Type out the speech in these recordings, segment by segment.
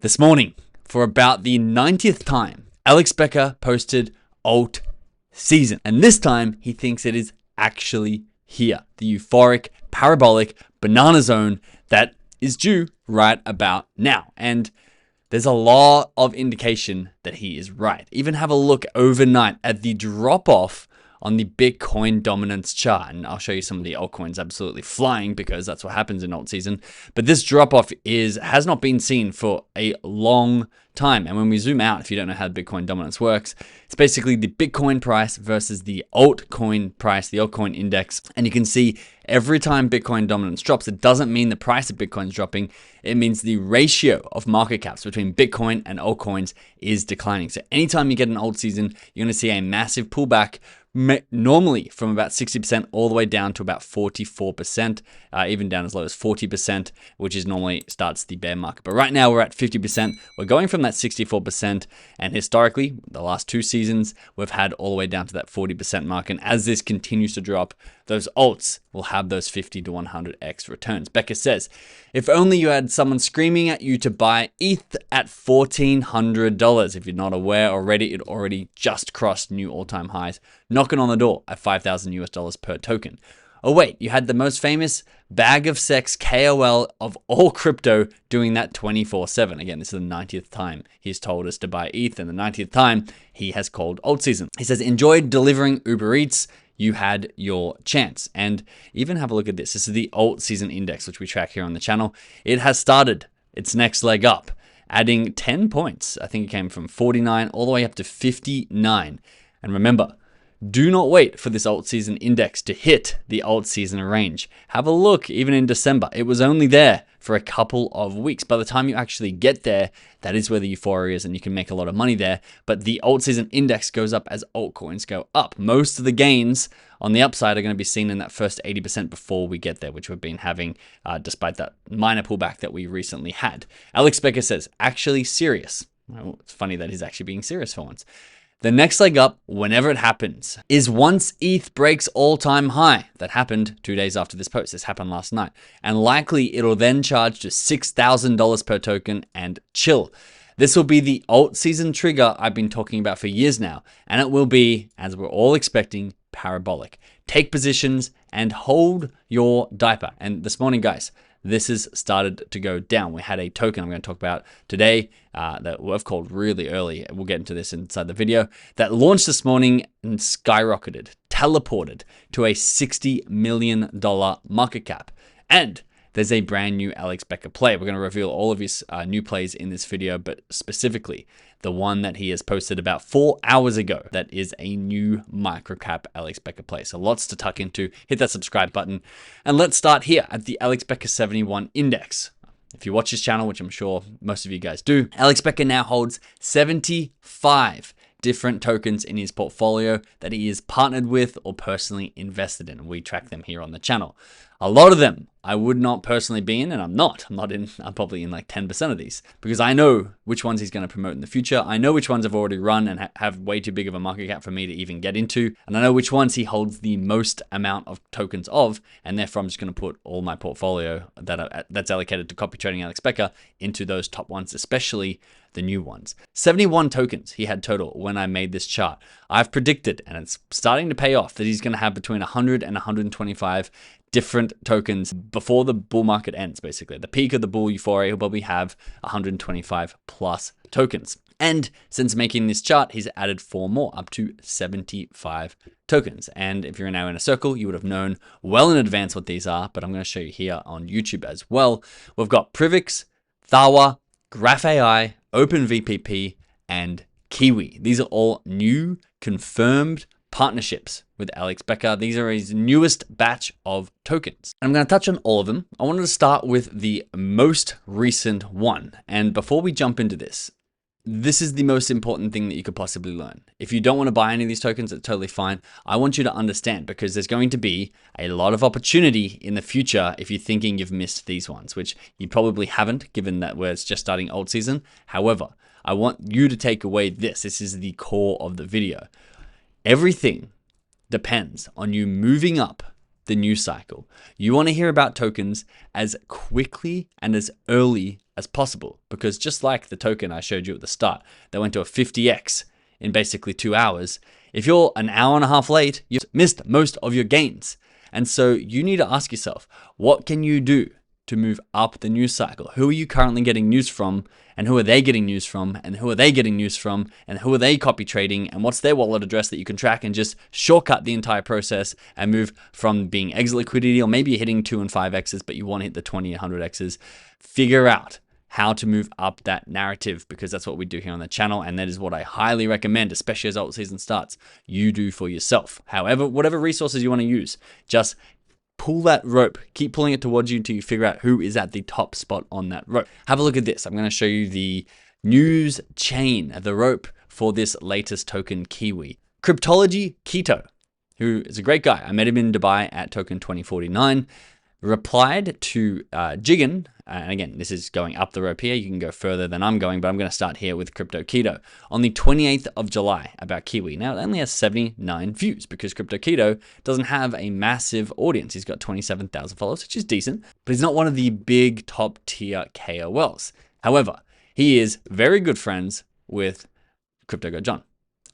This morning, for about the 90th time, Alex Becker posted alt season. And this time, he thinks it is actually here. The euphoric, parabolic banana zone that is due right about now. And there's a lot of indication that he is right. Even have a look overnight at the drop-off on the Bitcoin dominance chart. And I'll show you some of the altcoins absolutely flying because that's what happens in alt season. But this drop-off has not been seen for a long time. And when we zoom out, if you don't know how Bitcoin dominance works, it's basically the Bitcoin price versus the altcoin price, the altcoin index. And you can see every time Bitcoin dominance drops, it doesn't mean the price of Bitcoin is dropping. It means the ratio of market caps between Bitcoin and altcoins is declining. So anytime you get an alt season, you're going to see a massive pullback, normally from about 60% all the way down to about 44%, even down as low as 40%, which is normally starts the bear market. But right now we're at 50%. We're going from that 64%, and historically, the last two seasons, we've had all the way down to that 40% mark. And as this continues to drop, those alts will have those 50 to 100x returns. Becker says, if only you had someone screaming at you to buy ETH at $1,400. If you're not aware already, it already just crossed new all-time highs, knocking on the door at $5,000 per token. Oh wait, you had the most famous bag of sex KOL of all crypto doing that 24/7. Again, this is the 90th time he's told us to buy ETH, and the 90th time he has called alt season. He says, enjoyed delivering Uber Eats. You had your chance. And even have a look at this. This is the alt season index, which we track here on the channel. It has started its next leg up, adding 10 points. I think it came from 49 all the way up to 59. And remember, do not wait for this alt season index to hit the alt season range. Have a look, even in December, it was only there for a couple of weeks. By the time you actually get there, that is where the euphoria is and you can make a lot of money there. But the alt season index goes up as altcoins go up. Most of the gains on the upside are going to be seen in that first 80% before we get there, which we've been having despite that minor pullback that we recently had. Alex Becker says, actually serious. Well, it's funny that he's actually being serious for once. The next leg up, whenever it happens, is once ETH breaks all-time high. That happened 2 days after this post. This happened last night. And likely it'll then charge to $6,000 per token and chill. This will be the alt season trigger I've been talking about for years now. And it will be, as we're all expecting, parabolic. Take positions and hold your diaper. And this morning, guys, this has started to go down. We had a token I'm going to talk about today that we've called really early. We'll get into this inside the video. That launched this morning and skyrocketed, teleported to a $60 million market cap. And there's a brand new Alex Becker play. We're going to reveal all of his new plays in this video, but specifically the one that he has posted about 4 hours ago. That is a new microcap Alex Becker play. So lots to tuck into. Hit that subscribe button. And let's start here at the Alex Becker 71 index. If you watch his channel, which I'm sure most of you guys do, Alex Becker now holds 75 different tokens in his portfolio that he is partnered with or personally invested in. We track them here on the channel. A lot of them I would not personally be in, and I'm probably in like 10% of these because I know which ones he's going to promote in the future. I know which ones have already run and have way too big of a market cap for me to even get into. And I know which ones he holds the most amount of tokens of, and therefore I'm just going to put all my portfolio that's allocated to copy trading Alex Becker into those top ones, especially the new ones. 71 tokens he had total when I made this chart. I've predicted, and it's starting to pay off, that he's going to have between 100 and 125 different tokens before the bull market ends, basically. At the peak of the bull euphoria, he'll probably have 125 plus tokens. And since making this chart, he's added 4 more, up to 75 tokens. And if you're now in a circle, you would have known well in advance what these are, but I'm going to show you here on YouTube as well. We've got Privix, Thawa, GraphAI, OpenVP, and Kiwi. These are all new, confirmed partnerships with Alex Becker. These are his newest batch of tokens. I'm going to touch on all of them. I wanted to start with the most recent one. And before we jump into this, this is the most important thing that you could possibly learn. If you don't want to buy any of these tokens, it's totally fine. I want you to understand because there's going to be a lot of opportunity in the future if you're thinking you've missed these ones, which you probably haven't given that we're just starting alt season. However, I want you to take away this. This is the core of the video. Everything depends on you moving up the news cycle. You want to hear about tokens as quickly and as early as possible, because just like the token I showed you at the start that went to a 50x in basically 2 hours, if you're an hour and a half late, you've missed most of your gains. And so you need to ask yourself, what can you do to move up the news cycle? Who are you currently getting news from, and who are they getting news from, and who are they getting news from, and who are they copy trading, and what's their wallet address that you can track and just shortcut the entire process and move from being exit liquidity, or maybe you're hitting 2 and 5x's, but you want to hit the 20 and 100x's. Figure out how to move up that narrative, because that's what we do here on the channel, and that is what I highly recommend, especially as alt season starts, you do for yourself. However, whatever resources you want to use, just pull that rope, keep pulling it towards you until you figure out who is at the top spot on that rope. Have a look at this. I'm going to show you the news chain, the rope for this latest token, Kiwi. Cryptology Keto, who is a great guy. I met him in Dubai at token 2049, replied to Jigen, and again, this is going up the rope here. You can go further than I'm going, but I'm going to start here with Crypto Keto on the 28th of July about Kiwi. Now, it only has 79 views because Crypto Keto doesn't have a massive audience. He's got 27,000 followers, which is decent, but he's not one of the big top tier KOLs. However, he is very good friends with CryptoGodJohn,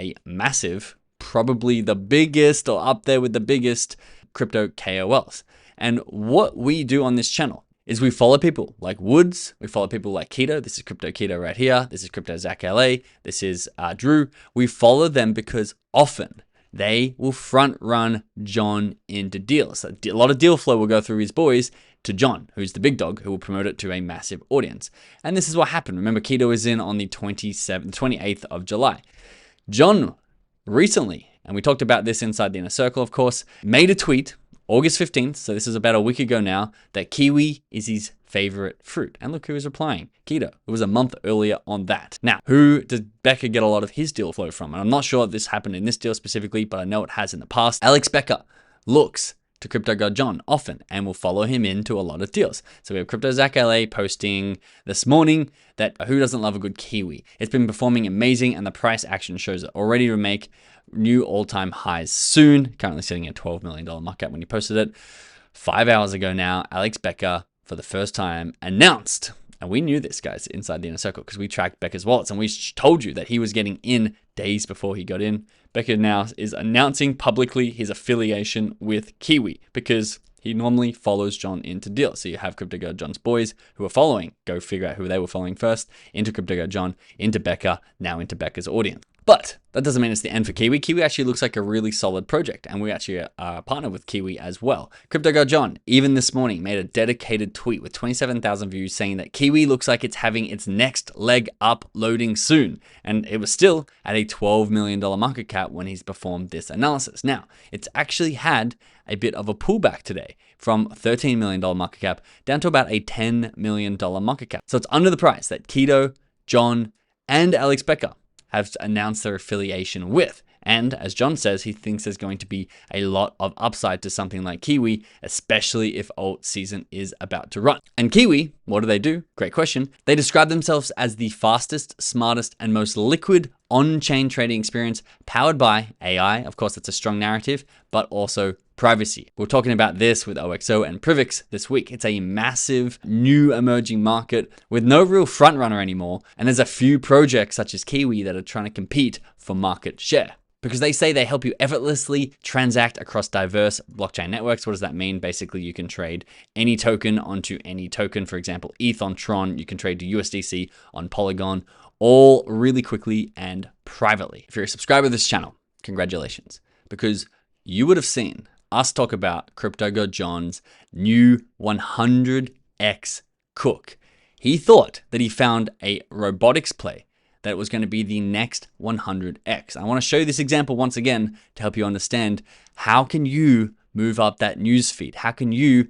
a massive, probably the biggest or up there with the biggest crypto KOLs. And what we do on this channel is we follow people like Woods, we follow people like Keto. This is Crypto Keto right here. This is Crypto Zach LA. This is Drew. We follow them because often they will front run John into deals. A lot of deal flow will go through his boys to John, who's the big dog, who will promote it to a massive audience. And this is what happened. Remember, Keto is in on the 28th of July. John recently, and we talked about this inside the inner circle, of course, made a tweet August 15th, so this is about a week ago now, that kiwi is his favorite fruit. And look who is replying, Keto. It was a month earlier on that. Now, who does Becker get a lot of his deal flow from? And I'm not sure if this happened in this deal specifically, but I know it has in the past. Alex Becker looks to CryptoGodJohn often and will follow him into a lot of deals. So we have Crypto Zach LA posting this morning that who doesn't love a good kiwi? It's been performing amazing and the price action shows it already to make new all-time highs soon. Currently sitting at $12 million market cap when you posted it. 5 hours ago now, Alex Becker, for the first time, announced, and we knew this, guys, inside the inner circle, because we tracked Becker's wallets, and we told you that he was getting in days before he got in. Becker now is announcing publicly his affiliation with Kiwi, because he normally follows John into deals. So you have CryptoGodJohn's boys who are following, go figure out who they were following first, into CryptoGodJohn, into Becker, now into Becker's audience. But that doesn't mean it's the end for Kiwi. Kiwi actually looks like a really solid project, and we actually are partnered with Kiwi as well. CryptoGodJohn, even this morning, made a dedicated tweet with 27,000 views saying that Kiwi looks like it's having its next leg up loading soon. And it was still at a $12 million market cap when he's performed this analysis. Now, it's actually had a bit of a pullback today from $13 million market cap down to about a $10 million market cap. So it's under the price that Keto, John, and Alex Becker have announced their affiliation with. And as John says, he thinks there's going to be a lot of upside to something like Kiwi, especially if alt season is about to run. And Kiwi, what do? Great question. They describe themselves as the fastest, smartest, and most liquid on-chain trading experience powered by AI. Of course, that's a strong narrative, but also privacy. We're talking about this with OXO and Privix this week. It's a massive new emerging market with no real front runner anymore. And there's a few projects such as Kiwi that are trying to compete for market share, because they say they help you effortlessly transact across diverse blockchain networks. What does that mean? Basically, you can trade any token onto any token. For example, ETH on Tron, you can trade to USDC on Polygon, all really quickly and privately. If you're a subscriber to this channel, congratulations, because you would have seen us talk about CryptoGodJohn's new 100x cook. He thought that he found a robotics play that it was going to be the next 100x. I want to show you this example once again to help you understand how can you move up that news feed? How can you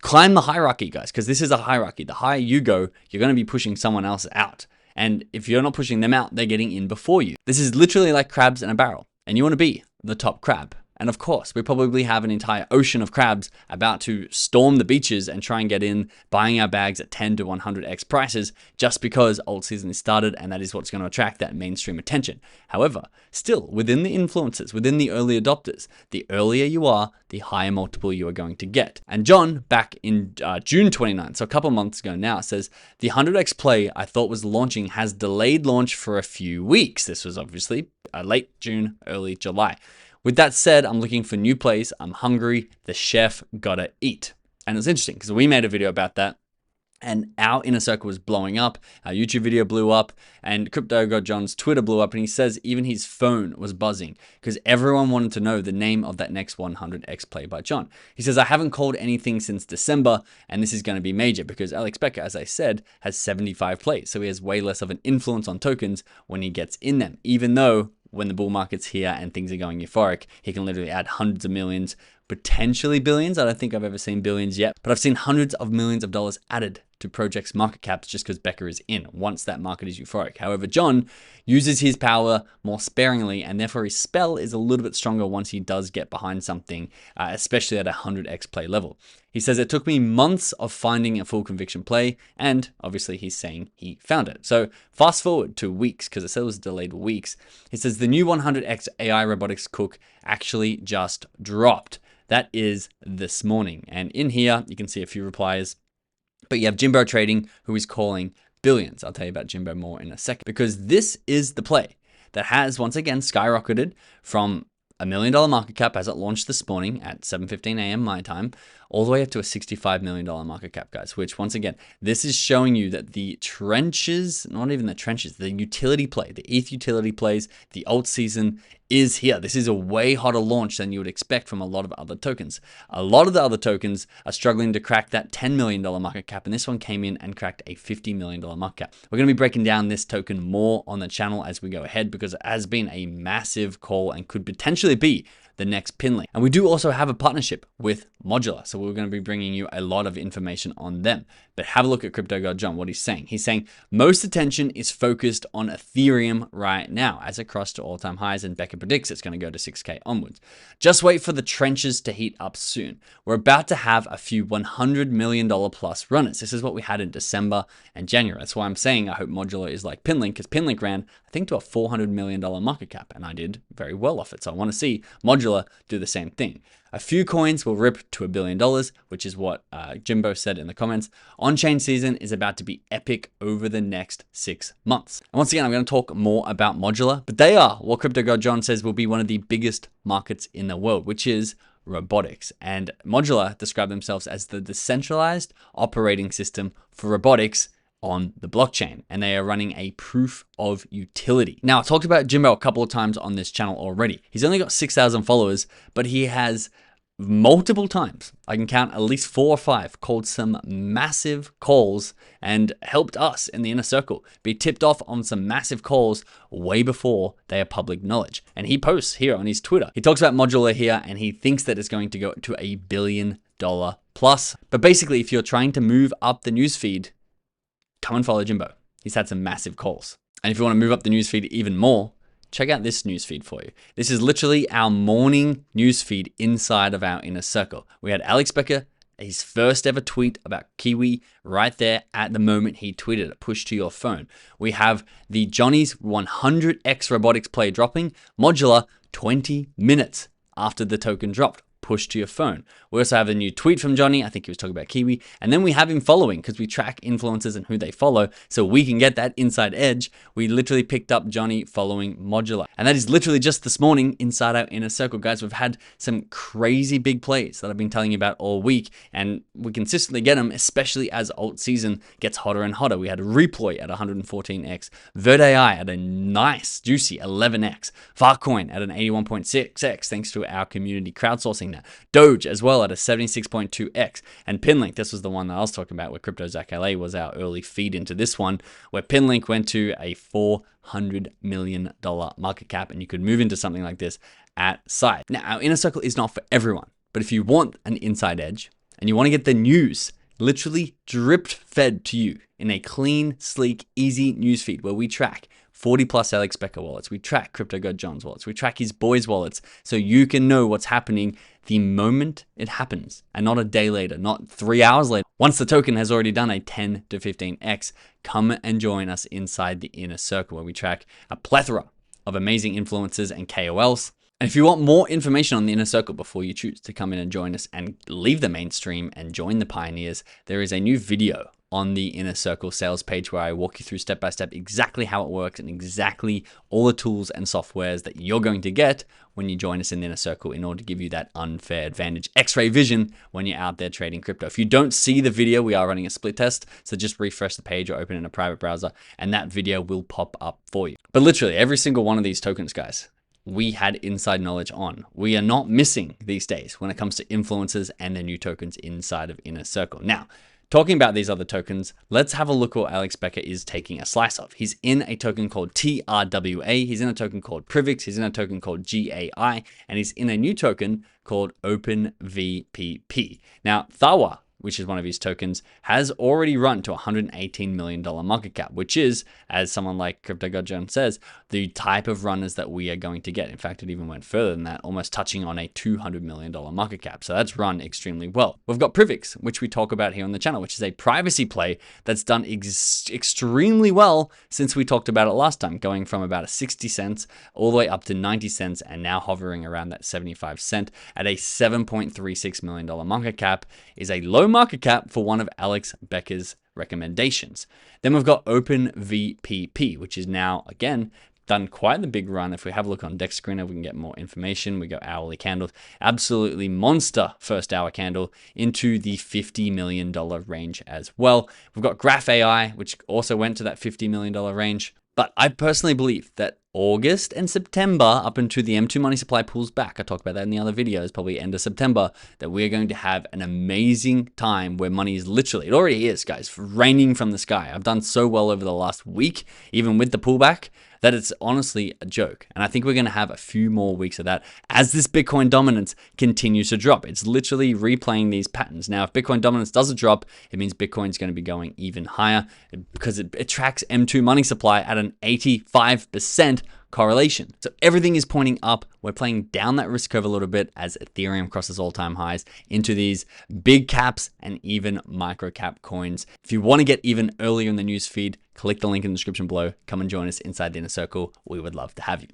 climb the hierarchy, guys? Because this is a hierarchy. The higher you go, you're going to be pushing someone else out. And if you're not pushing them out, they're getting in before you. This is literally like crabs in a barrel, and you want to be the top crab. And of course, we probably have an entire ocean of crabs about to storm the beaches and try and get in, buying our bags at 10 to 100x prices just because alt season is started, and that is what's going to attract that mainstream attention. However, still, within the influencers, within the early adopters, the earlier you are, the higher multiple you are going to get. And John, back in June 29th, so a couple months ago now, says, the 100x play I thought was launching has delayed launch for a few weeks. This was obviously late June, early July. With that said, I'm looking for new plays. I'm hungry. The chef gotta eat. And it's interesting because we made a video about that, and our inner circle was blowing up. Our YouTube video blew up, and CryptoGodJohn's Twitter blew up, and he says even his phone was buzzing because everyone wanted to know the name of that next 100x play by John. He says, I haven't called anything since December, and this is going to be major because Alex Becker, as I said, has 75 plays. So he has way less of an influence on tokens when he gets in them, even though when the bull market's here and things are going euphoric, he can literally add hundreds of millions, potentially billions. I don't think I've ever seen billions yet, but I've seen hundreds of millions of dollars added to projects' market caps just because Becker is in once that market is euphoric. However, John uses his power more sparingly, and therefore his spell is a little bit stronger once he does get behind something, especially at a 100x play level. He says, it took me months of finding a full conviction play, and obviously he's saying he found it. So fast forward to weeks, because it said it was delayed weeks. He says the new 100x AI robotics cook actually just dropped. That is this morning. And in here, you can see a few replies. But you have Jimbo Trading, who is calling billions. I'll tell you about Jimbo more in a second, because this is the play that has once again skyrocketed from $1 million market cap as it launched this morning at 7:15 a.m. my time, all the way up to a $65 million market cap, guys, which once again, this is showing you that the trenches, not even the trenches, the utility play, the ETH utility plays, the alt season is here. This is a way hotter launch than you would expect from a lot of other tokens. A lot of the other tokens are struggling to crack that $10 million market cap, and this one came in and cracked a $50 million market cap. We're going to be breaking down this token more on the channel as we go ahead because it has been a massive call and could potentially be the next Pinlink. And we do also have a partnership with Modulr, so we're going to be bringing you a lot of information on them. But have a look at CryptoGodJohn, what he's saying. He's saying most attention is focused on Ethereum right now as it crossed to all-time highs, and Becker predicts it's going to go to 6K onwards. Just wait for the trenches to heat up soon. We're about to have a few $100 million plus runners. This is what we had in December and January. That's why I'm saying I hope Modulr is like Pinlink, because Pinlink ran, I think, to a $400 million market cap, and I did very well off it. So I want to see Modulr do the same thing. A few coins will rip to $1 billion, which is what Jimbo said in the comments. On-chain season is about to be epic over the next 6 months. And once again, I'm going to talk more about Modulr, but they are what CryptoGodJohn says will be one of the biggest markets in the world, which is robotics. And Modulr describe themselves as the decentralized operating system for robotics on the blockchain, and they are running a proof of utility. Now, I talked about Jimbo a couple of times on this channel already. He's only got 6,000 followers, but he has multiple times, I can count at least 4 or 5, called some massive calls and helped us in the inner circle be tipped off on some massive calls way before they are public knowledge. And he posts here on his Twitter. He talks about Modulr here, and he thinks that it's going to go to $1 billion plus. But basically, if you're trying to move up the newsfeed, come and follow Jimbo. He's had some massive calls. And if you want to move up the newsfeed even more, check out this newsfeed for you. This is literally our morning newsfeed inside of our inner circle. We had Alex Becker, his first ever tweet about Kiwi right there at the moment he tweeted it, push to your phone. We have the Johnny's 100x robotics play dropping, Modulr 20 minutes after the token dropped, push to your phone. We also have a new tweet from Johnny. I think he was talking about Kiwi. And then we have him following because we track influencers and who they follow so we can get that inside edge. We literally picked up Johnny following Modulr. And that is literally just this morning inside our inner circle. Guys, we've had some crazy big plays that I've been telling you about all week, and we consistently get them, especially as alt season gets hotter and hotter. We had Reploy at 114x, VertAI at a nice, juicy 11x, Farcoin at an 81.6x, thanks to our community crowdsourcing that. Doge as well at a 76.2x, and Pinlink, this was the one that I was talking about where CryptoZach LA was our early feed into this one, where Pinlink went to a $400 million market cap, and you could move into something like this at sight. Now, our inner circle is not for everyone, but if you want an inside edge and you want to get the news literally drip fed to you in a clean, sleek, easy newsfeed where we track 40 plus Alex Becker wallets. We track CryptoGodJohn's wallets. We track his boys' wallets so you can know what's happening the moment it happens and not a day later, not 3 hours later. Once the token has already done a 10 to 15x, come and join us inside the inner circle where we track a plethora of amazing influencers and KOLs. And if you want more information on the inner circle before you choose to come in and join us and leave the mainstream and join the pioneers, there is a new video on the inner circle sales page where I walk you through step by step exactly how it works and exactly all the tools and softwares that you're going to get when you join us in the inner circle in order to give you that unfair advantage, X-ray vision when you're out there trading crypto. If you don't see the video, we are running a split test. So just refresh the page or open in a private browser and that video will pop up for you. But literally every single one of these tokens, guys, we had inside knowledge on. We are not missing these days when it comes to influencers and their new tokens inside of inner circle. Now, talking about these other tokens, let's have a look what Alex Becker is taking a slice of. He's in a token called TRWA, he's in a token called Privix, he's in a token called GAI, and he's in a new token called OpenVP. Now, Thawa, which is one of his tokens, has already run to $118 million market cap, which is, as someone like CryptoGodJohn says, the type of runners that we are going to get. In fact, it even went further than that, almost touching on a $200 million market cap. So that's run extremely well. We've got Privix, which we talk about here on the channel, which is a privacy play that's done extremely well since we talked about it last time, going from about 60 cents all the way up to 90 cents and now hovering around that 75 cent at a $7.36 million market cap is a low market cap for one of Alex Becker's recommendations. Then we've got OpenVP, which is now, again, done quite the big run. If we have a look on Dex Screener, we can get more information. We go hourly candles, absolutely monster first hour candle into the $50 million range as well. We've got GraphAI, which also went to that $50 million range. But I personally believe that August and September, up until the M2 money supply pulls back, I talked about that in the other videos, probably end of September, that we're going to have an amazing time where money is literally, it already is, guys, raining from the sky. I've done so well over the last week, even with the pullback, that it's honestly a joke. And I think we're going to have a few more weeks of that as this Bitcoin dominance continues to drop. It's literally replaying these patterns. Now, if Bitcoin dominance doesn't drop, it means Bitcoin's going to be going even higher because it tracks M2 money supply at an 85% correlation. So everything is pointing up. We're playing down that risk curve a little bit as Ethereum crosses all-time highs into these big caps and even micro cap coins. If you want to get even earlier in the news feed, click the link in the description below. Come and join us inside the inner circle. We would love to have you.